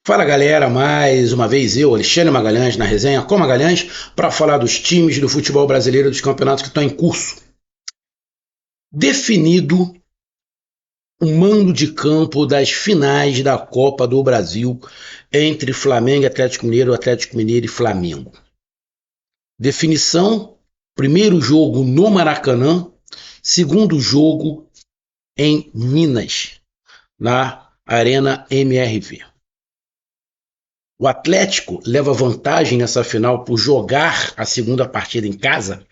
Fala galera, mais uma vez eu, Alexandre Magalhães, na resenha com Magalhães, para falar dos times do futebol brasileiro, dos campeonatos que estão em curso. Definido o mando de campo das finais da Copa do Brasil entre Flamengo e Atlético Mineiro e Flamengo. Definição: primeiro jogo no Maracanã, segundo jogo em Minas, na Arena MRV. O Atlético leva vantagem nessa final por jogar a segunda partida em casa?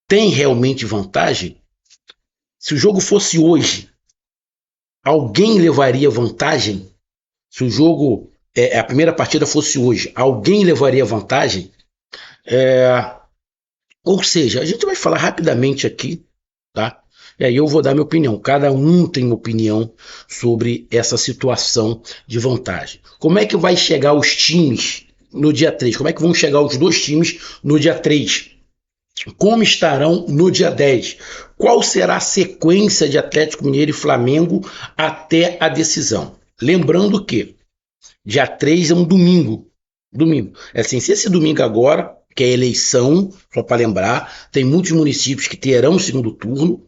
Tem realmente vantagem? Se o jogo fosse hoje, alguém levaria vantagem? Se o jogo, a primeira partida fosse hoje, alguém levaria vantagem? Ou seja, a gente vai falar rapidamente aqui, tá? E aí eu vou dar minha opinião. Cada um tem uma opinião sobre essa situação de vantagem. Como é que vai chegar os times no dia 3? Como é que vão chegar os dois times no dia 3? Como estarão no dia 10? Qual será a sequência de Atlético Mineiro e Flamengo até a decisão? Lembrando que dia 3 é um domingo. É assim, se esse domingo agora, que é eleição, só para lembrar, tem muitos municípios que terão segundo turno,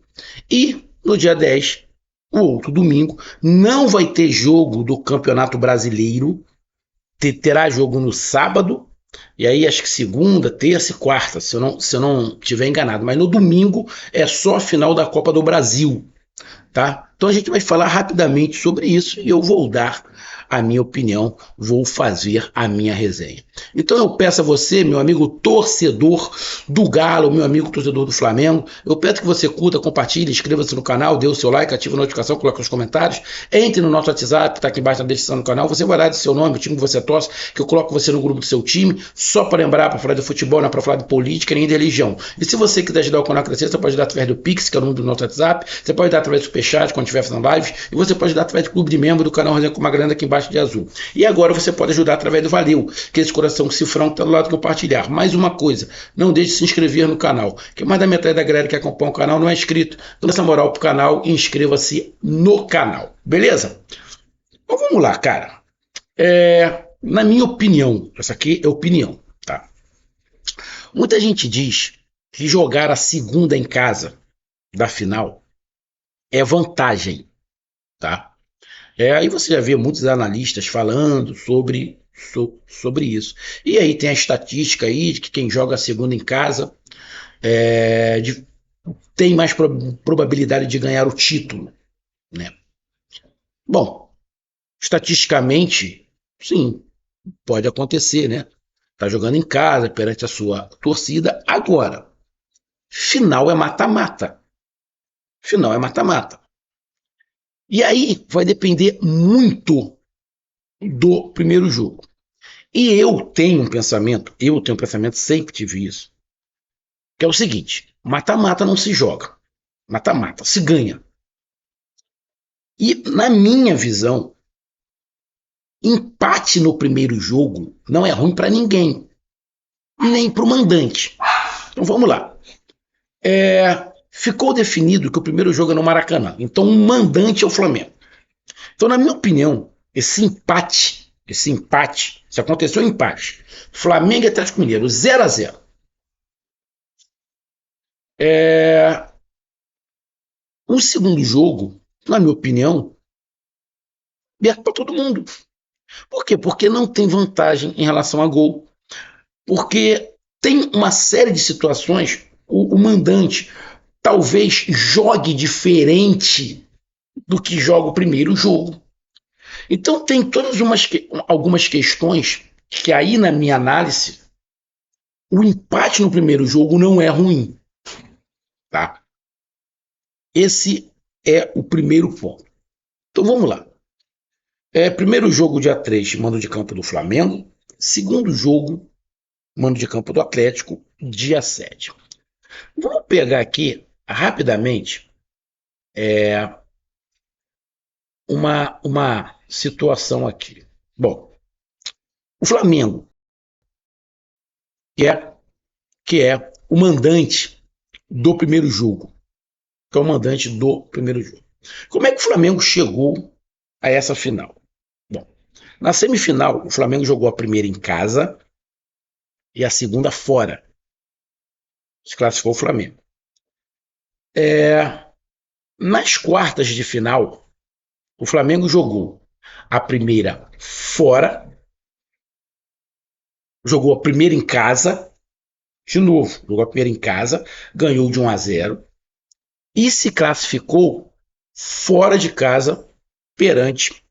e no dia 10, o outro domingo, não vai ter jogo do Campeonato Brasileiro, terá jogo no sábado, e aí acho que segunda, terça e quarta, se eu não estiver enganado, mas no domingo é só a final da Copa do Brasil, tá? Então a gente vai falar rapidamente sobre isso e eu vou dar a minha opinião, vou fazer a minha resenha. Então eu peço a você, meu amigo torcedor do Galo, meu amigo torcedor do Flamengo, eu peço que você curta, compartilhe, inscreva-se no canal, dê o seu like, ative a notificação, coloque nos comentários, entre no nosso WhatsApp, está aqui embaixo na descrição do canal, você vai dar de seu nome, o time que você torce, que eu coloco você no grupo do seu time, só para lembrar, para falar de futebol, não é para falar de política nem de religião. E se você quiser ajudar o canal a crescer, você pode dar através do Pix, que é o número do nosso WhatsApp, você pode dar através do Superchat, quando estiver fazendo lives, e você pode dar através do clube de membro do canal Resenha com uma grana aqui embaixo de azul. E agora você pode ajudar através do Valeu, que é esse coração cifrão que está do lado do compartilhar. Mais uma coisa, não deixe de se inscrever no canal, que mais da metade da galera que acompanha o canal não é inscrito. Então, essa moral pro canal e inscreva-se no canal, beleza? Então vamos lá, cara. Na minha opinião, essa aqui é opinião, tá? Muita gente diz que jogar a segunda em casa da final é vantagem, tá? Aí você já vê muitos analistas falando sobre isso. E aí tem a estatística aí de que quem joga a segunda em casa tem mais probabilidade de ganhar o título, né? Bom, estatisticamente, sim, pode acontecer, né? Tá jogando em casa perante a sua torcida. Agora, final é mata-mata. Final é mata-mata. E aí vai depender muito do primeiro jogo. E eu tenho um pensamento, sempre tive isso, que é o seguinte: mata-mata não se joga, mata-mata se ganha. E na minha visão, empate no primeiro jogo não é ruim para ninguém, nem para o mandante. Então vamos lá. Ficou definido que o primeiro jogo é no Maracanã, então o mandante é o Flamengo. Então, na minha opinião, esse empate, se aconteceu um empate, Flamengo e Atlético Mineiro, 0-0. O segundo jogo, na minha opinião, aberto para todo mundo. Por quê? Porque não tem vantagem em relação a gol. Porque tem uma série de situações, o mandante talvez jogue diferente do que joga o primeiro jogo. Então tem algumas questões que aí na minha análise, o empate no primeiro jogo não é ruim, tá? Esse é o primeiro ponto. Então vamos lá. Primeiro jogo, dia 3, mando de campo do Flamengo. Segundo jogo, mando de campo do Atlético, dia 7. Vamos pegar aqui, rapidamente, uma situação aqui. Bom, o Flamengo, que é o mandante do primeiro jogo. Que é o mandante do primeiro jogo. Como é que o Flamengo chegou a essa final? Bom, Na semifinal, o Flamengo jogou a primeira em casa e a segunda fora. Desclassificou o Flamengo. Nas quartas de final, o Flamengo jogou a primeira fora, jogou a primeira em casa, de novo, jogou a primeira em casa, ganhou de 1-0 e se classificou fora de casa perante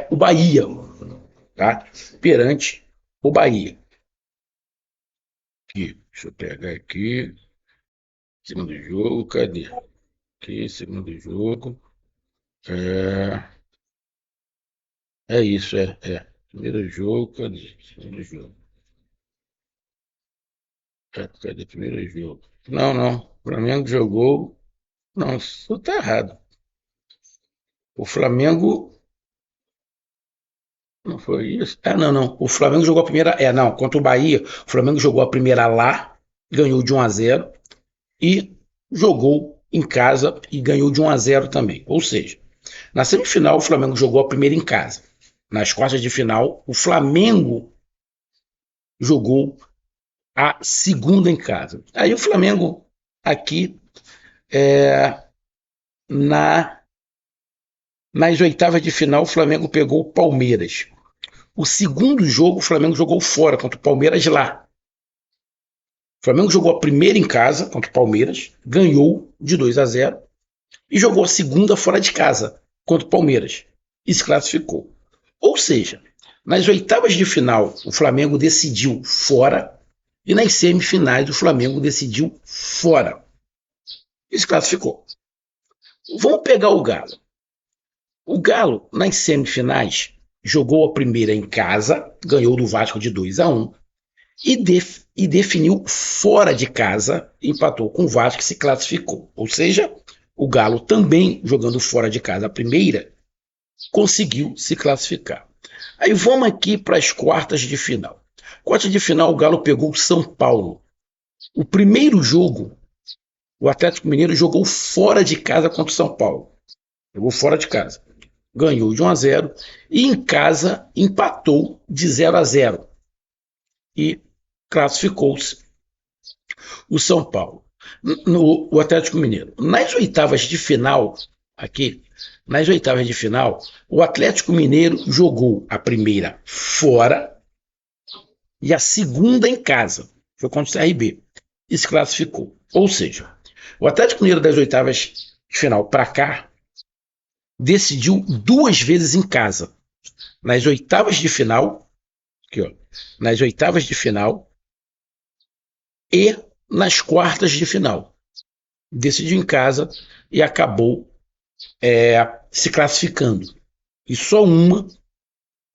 o Bahia, tá? Perante o Bahia. Aqui, deixa eu pegar aqui. Segundo jogo, cadê? Aqui, segundo jogo. É isso, é. Primeiro jogo, cadê? Segundo jogo. Cadê? Primeiro jogo. Não. O Flamengo jogou. Não, isso tá errado. O Flamengo. Não foi isso? Não. O Flamengo jogou a primeira. Não. Contra o Bahia, o Flamengo jogou a primeira lá, ganhou de 1-0 e jogou em casa e ganhou de 1-0 também. Ou seja, na semifinal, o Flamengo jogou a primeira em casa. Nas quartas de final, o Flamengo jogou a segunda em casa. Aí o Flamengo aqui na nas oitavas de final, o Flamengo pegou o Palmeiras. O segundo jogo, o Flamengo jogou fora contra o Palmeiras lá. O Flamengo jogou a primeira em casa contra o Palmeiras, ganhou de 2-0 e jogou a segunda fora de casa contra o Palmeiras e se classificou. Ou seja, nas oitavas de final, o Flamengo decidiu fora e nas semifinais, o Flamengo decidiu fora e se classificou. Vamos pegar o Galo. O Galo, nas semifinais, jogou a primeira em casa, ganhou do Vasco de 2-1 e definiu fora de casa, empatou com o Vasco e se classificou. Ou seja, o Galo também jogando fora de casa a primeira, conseguiu se classificar. Aí vamos aqui para as quartas de final. Quartas de final, o Galo pegou o São Paulo. O primeiro jogo, o Atlético Mineiro jogou fora de casa contra o São Paulo. Jogou fora de casa. Ganhou de 1-0 e em casa empatou de 0-0 e classificou-se o São Paulo, o Atlético Mineiro. Nas oitavas de final, o Atlético Mineiro jogou a primeira fora e a segunda em casa, foi contra o CRB, e se classificou. Ou seja, o Atlético Mineiro das oitavas de final para cá decidiu 2 vezes em casa. Nas oitavas de final, nas oitavas de final e nas quartas de final. Decidiu em casa e acabou se classificando. E só uma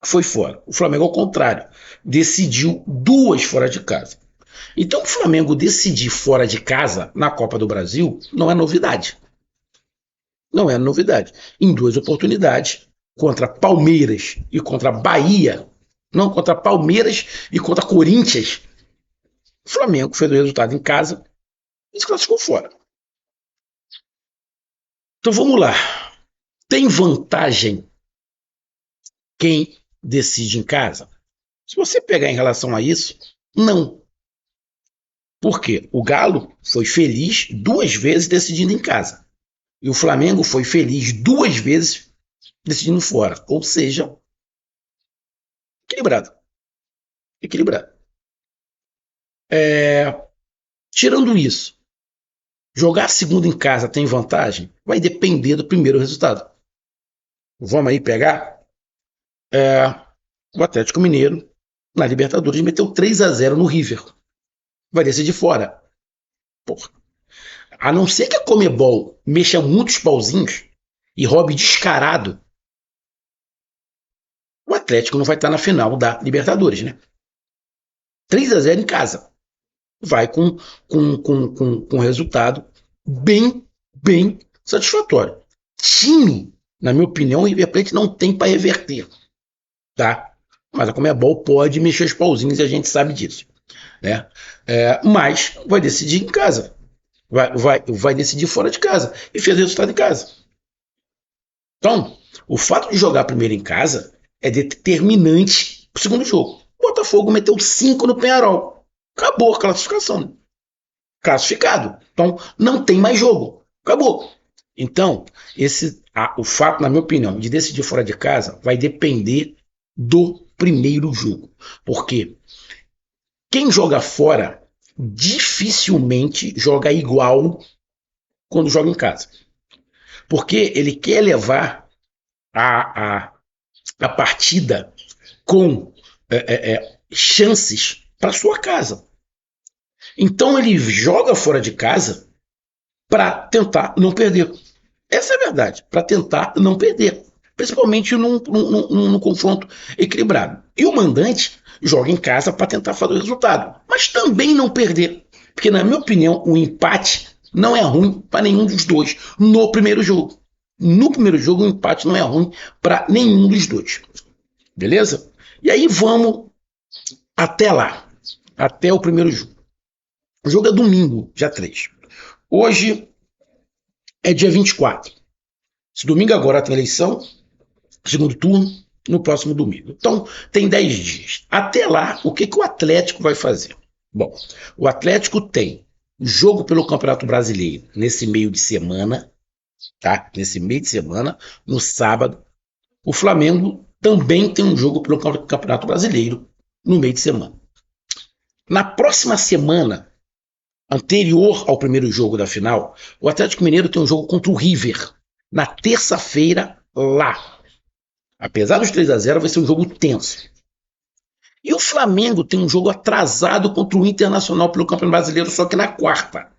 foi fora. O Flamengo, ao contrário, decidiu 2 fora de casa. Então, o Flamengo decidir fora de casa na Copa do Brasil não é novidade. Não é novidade. Em 2 oportunidades, contra Palmeiras e contra Bahia, não, contra Palmeiras e contra Corinthians, o Flamengo fez o resultado em casa e se classificou fora. Então vamos lá. Tem vantagem quem decide em casa? Se você pegar em relação a isso, não. Por quê? O Galo foi feliz 2 vezes decidindo em casa. E o Flamengo foi feliz 2 vezes decidindo fora. Ou seja, equilibrado. Equilibrado. Tirando isso, jogar a segunda em casa tem vantagem? Vai depender do primeiro resultado. Vamos aí pegar o Atlético Mineiro na Libertadores meteu 3-0 no River. Vai decidir fora. Porra. A não ser que a Comebol mexa muitos pauzinhos e roube descarado, o Atlético não vai estar na final da Libertadores, né? 3-0 em casa. Vai com resultado bem satisfatório. Time, na minha opinião, o River Plate não tem para reverter, tá? Mas a Comebol pode mexer os pauzinhos e a gente sabe disso, né? Mas vai decidir em casa. Vai decidir fora de casa. E fez o resultado em casa. Então, o fato de jogar primeiro em casa é determinante para o segundo jogo. O Botafogo meteu 5 no Peñarol. Acabou a classificação. Né? Classificado. Então, não tem mais jogo. Acabou. Então, o fato, na minha opinião, de decidir fora de casa vai depender do primeiro jogo. Porque quem joga fora dificilmente joga igual quando joga em casa. Porque ele quer levar a partida com chances para sua casa. Então ele joga fora de casa para tentar não perder. Essa é a verdade, para tentar não perder. Principalmente num confronto equilibrado. E o mandante joga em casa para tentar fazer o resultado, mas também não perder. Porque, na minha opinião, o empate não é ruim para nenhum dos dois no primeiro jogo. No primeiro jogo, o empate não é ruim para nenhum dos dois. Beleza? E aí vamos até lá. Até o primeiro jogo. O jogo é domingo, dia 3. Hoje é dia 24. Esse domingo agora tem eleição, segundo turno, no próximo domingo. Então, tem 10 dias. Até lá, o que o Atlético vai fazer? Bom, o Atlético tem jogo pelo Campeonato Brasileiro nesse meio de semana, tá? Nesse meio de semana, no sábado. O Flamengo também tem um jogo pelo Campeonato Brasileiro no meio de semana. Na próxima semana, anterior ao primeiro jogo da final, o Atlético Mineiro tem um jogo contra o River, na terça-feira, lá. Apesar dos 3-0, vai ser um jogo tenso. E o Flamengo tem um jogo atrasado contra o Internacional pelo Campeonato Brasileiro, só que na quarta.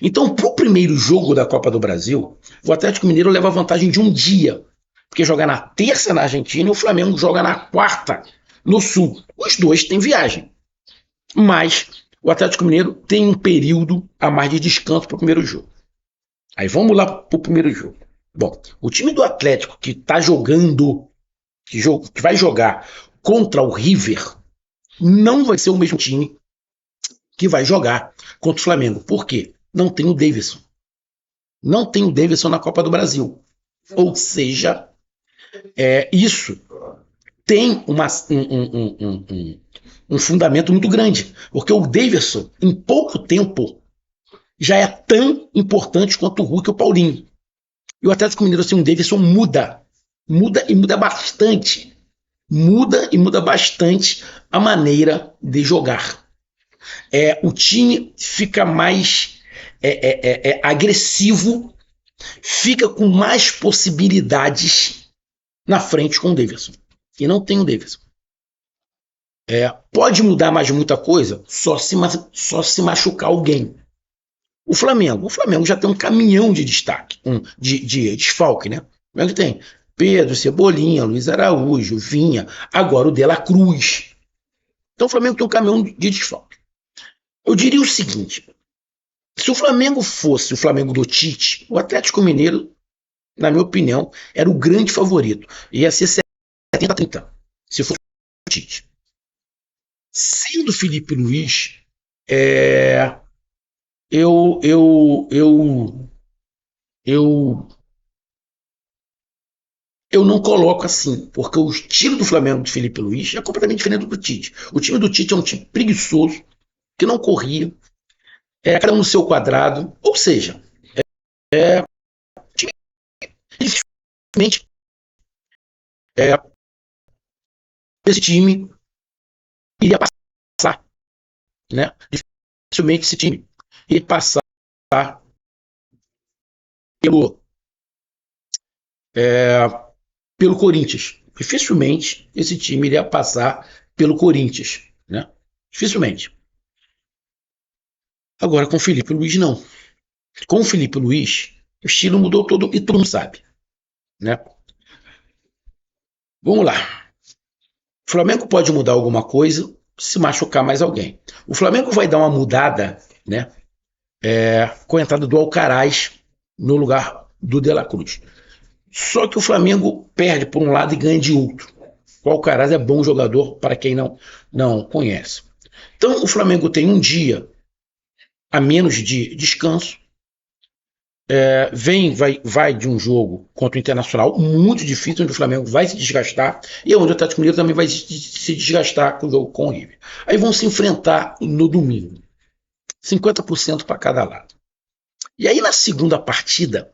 Então, para o primeiro jogo da Copa do Brasil, o Atlético Mineiro leva vantagem de um dia, porque joga na terça na Argentina e o Flamengo joga na quarta no Sul. Os dois têm viagem. Mas o Atlético Mineiro tem um período a mais de descanso para o primeiro jogo. Aí vamos lá para o primeiro jogo. Bom, o time do Atlético que está jogando, que vai jogar contra o River, não vai ser o mesmo time que vai jogar contra o Flamengo. Por quê? Não tem o Davidson. Não tem o Davidson na Copa do Brasil. Ou seja, isso tem um fundamento muito grande. Porque o Davidson, em pouco tempo, já é tão importante quanto o Hulk e o Paulinho. E o Atlético Mineiro, assim, o Davidson muda. Muda e muda bastante. Muda e muda bastante a maneira de jogar. O time fica mais agressivo, fica com mais possibilidades na frente com o Davidson. E não tem o Davidson. Pode mudar mais muita coisa só se machucar alguém. O Flamengo já tem um caminhão de destaque, de desfalque, né? O Flamengo tem Pedro, Cebolinha, Luiz Araújo, Vinha, agora o De La Cruz. Então o Flamengo tem um caminhão de desfalque. Eu diria o seguinte, se o Flamengo fosse o Flamengo do Tite, o Atlético Mineiro, na minha opinião, era o grande favorito. Ia ser 70-30, se fosse o Tite. Sendo Felipe Luiz, eu não coloco assim, porque o estilo do Flamengo de Felipe Luiz é completamente diferente do Tite. O time do Tite é um time preguiçoso, que não corria, cada um no seu quadrado, ou seja, time dificilmente esse time iria passar, né? Dificilmente esse time iria passar pelo Corinthians. Dificilmente esse time iria passar pelo Corinthians, né? Dificilmente. Agora com o Felipe Luiz não. Com o Felipe Luiz o estilo mudou todo e todo mundo sabe, né? Vamos lá. O Flamengo pode mudar alguma coisa se machucar mais alguém. O Flamengo vai dar uma mudada, né? Com a entrada do Alcaraz no lugar do De La Cruz. Só que o Flamengo perde por um lado e ganha de outro. O Alcaraz é bom jogador para quem não conhece. Então o Flamengo tem um dia a menos de descanso vai de um jogo contra o Internacional muito difícil, onde o Flamengo vai se desgastar, e onde o Atlético Mineiro também vai se desgastar com o jogo com o River. Aí vão se enfrentar no domingo. 50% para cada lado. E aí na segunda partida,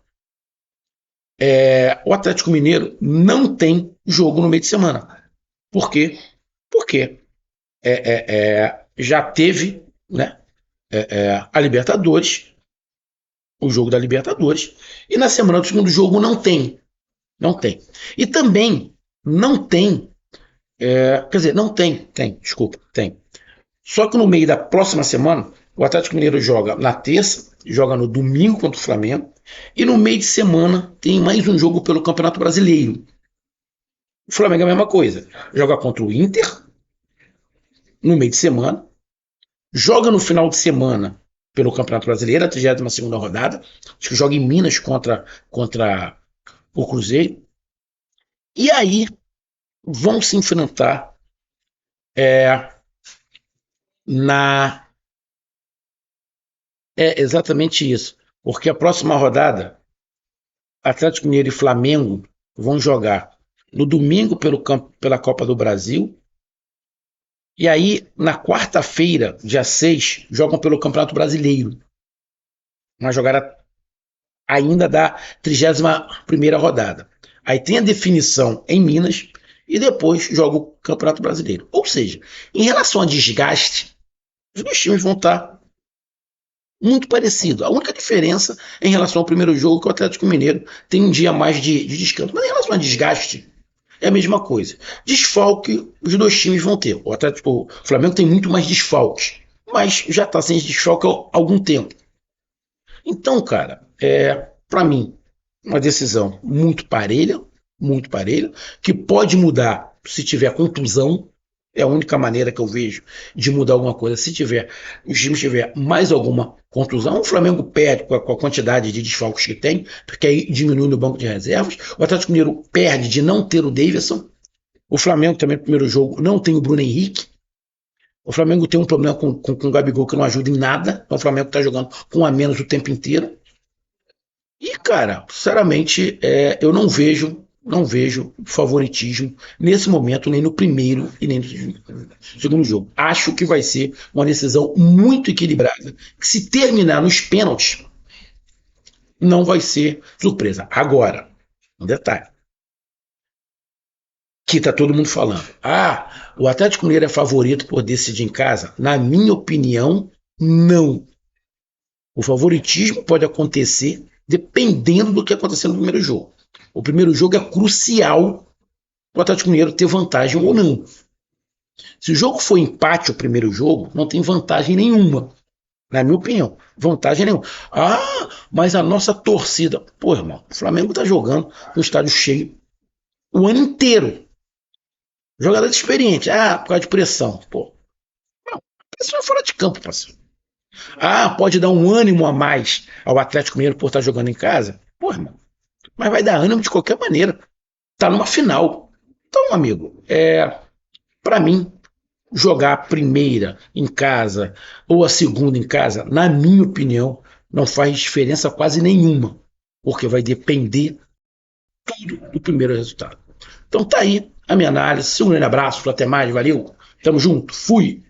o Atlético Mineiro não tem jogo no meio de semana. Por quê? Porque já teve, né, a Libertadores, o jogo da Libertadores, e na semana do segundo jogo não tem. Não tem. E também não tem, quer dizer, não tem, desculpa, tem. Só que no meio da próxima semana, o Atlético Mineiro joga na terça, joga no domingo contra o Flamengo, e no meio de semana tem mais um jogo pelo Campeonato Brasileiro. O Flamengo é a mesma coisa, joga contra o Inter no meio de semana, joga no final de semana pelo Campeonato Brasileiro, a 32ª rodada, acho que joga em Minas contra o Cruzeiro, e aí vão se enfrentar na... É exatamente isso, porque a próxima rodada, Atlético Mineiro e Flamengo vão jogar no domingo pela Copa do Brasil, e aí na quarta-feira, dia 6, jogam pelo Campeonato Brasileiro. Uma jogada ainda da 31ª rodada. Aí tem a definição em Minas e depois joga o Campeonato Brasileiro. Ou seja, em relação a desgaste, os dois times vão estar muito parecidos. A única diferença em relação ao primeiro jogo é que o Atlético Mineiro tem um dia a mais de descanso. Mas em relação a desgaste, é a mesma coisa. Desfalque, os dois times vão ter. O Flamengo tem muito mais desfalques, mas já está sem desfalque há algum tempo. Então, cara, para mim, uma decisão muito parelha, que pode mudar se tiver contusão. É a única maneira que eu vejo de mudar alguma coisa. Se os times tiver mais alguma contusão, o Flamengo perde com a quantidade de desfalques que tem, porque aí diminui no banco de reservas. O Atlético Mineiro perde de não ter o Davidson. O Flamengo também no primeiro jogo não tem o Bruno Henrique. O Flamengo tem um problema com o Gabigol que não ajuda em nada. Então o Flamengo está jogando com um a menos o tempo inteiro. E, cara, sinceramente, eu não vejo favoritismo nesse momento, nem no primeiro e nem no segundo jogo. Acho que vai ser uma decisão muito equilibrada, que se terminar nos pênaltis, não vai ser surpresa. Agora, um detalhe, que tá todo mundo falando. O Atlético Mineiro é favorito por decidir em casa? Na minha opinião, não. O favoritismo pode acontecer dependendo do que acontecer no primeiro jogo. O primeiro jogo é crucial para o Atlético Mineiro ter vantagem ou não. Se o jogo for empate o primeiro jogo, não tem vantagem nenhuma. Na minha opinião, vantagem nenhuma. Mas a nossa torcida... Pô, irmão, o Flamengo tá jogando no estádio cheio o ano inteiro. Jogador experiente. Por causa de pressão. Pô, não, pressão é fora de campo, parceiro. Pode dar um ânimo a mais ao Atlético Mineiro por estar jogando em casa? Pô, irmão, mas vai dar ânimo de qualquer maneira. Tá numa final. Então, amigo, para mim, jogar a primeira em casa ou a segunda em casa, na minha opinião, não faz diferença quase nenhuma, porque vai depender tudo do primeiro resultado. Então tá aí a minha análise. Um grande abraço, até mais, valeu, tamo junto, fui!